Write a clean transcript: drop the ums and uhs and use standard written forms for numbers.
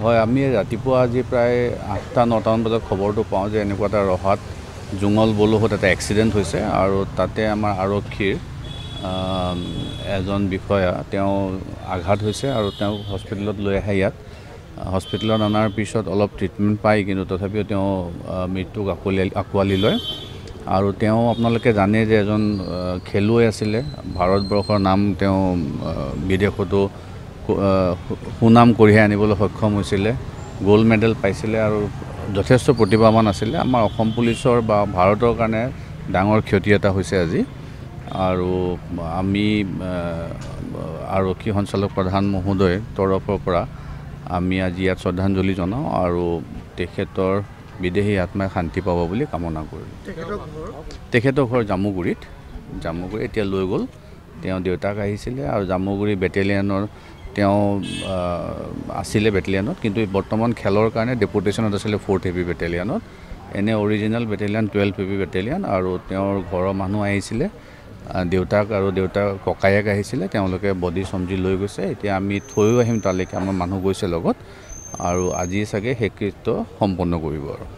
হয়, আমি ৰাতিপুৱা আজি প্ৰায় 8টা-9টামান বজাত খবৰটো পাওঁ যে এনেকুৱা এটা ৰহাত জুঙল বলুহত এটা এক্সিডেণ্ট হৈছে আৰু তাতে আমাৰ আৰক্ষীৰ এজন বিষয়া তেওঁ আঘাত হৈছে আৰু তেওঁ হস্পিটেলত লৈ আহে ইয়াত হস্পিটেলত অনাৰ পিছত অলপ ট্ৰিটমেণ্ট পায় কিন্তু তথাপিও তেওঁ মৃত্যুক আঁকোৱালি লয় আৰু তেওঁ আপোনালোকে জানে যে এজন খেলুৱৈ আছিলে ভাৰতবৰ্ষৰ নাম তেওঁ বিদেশতো সুনাম কঢ়িয়াই আনিবলৈ সক্ষম হৈছিলে গোল্ড মেডেল পাইছিলে আৰু যথেষ্ট প্ৰতিভাৱান আছিলে আমাৰ অসম পুলিচৰ বা ভাৰতৰ কাৰণে ডাঙৰ ক্ষতি এটা হৈছে আজি আৰু আমি আৰক্ষী সঞ্চালক প্ৰধান মহোদয় তৰফৰ পৰা আমি আজি ইয়াত শ্ৰদ্ধাঞ্জলি জনাওঁ আৰু তেখেতৰ বিদেহী আত্মাই শান্তি পাব বুলি কামনা কৰিলোঁ। তেখেতৰ ঘৰ জামুগুৰিত এতিয়া লৈ গ'ল তেওঁ দেউতাক আহিছিলে আৰু জামুগুৰি বেটেলিয়ানৰ তেওঁ আছিলে বেটেলিয়ানত কিন্তু বৰ্তমান খেলৰ কাৰণে ডেপুটেশ্যনত আছিলে 4th হেভি বেটেলিয়ানত এনে অৰিজিনেল বেটেলিয়ান 12 হেভি বেটেলিয়ান আৰু তেওঁৰ ঘৰৰ মানুহ আহিছিলে দেউতাক আৰু ককায়েক আহিছিলে তেওঁলোকে বডি সমজি লৈ গৈছে এতিয়া আমি থৈও আহিম তালৈকে আমাৰ মানুহ গৈছে লগত আৰু আজি চাগে সেই কৃত্য সম্পন্ন কৰিব আৰু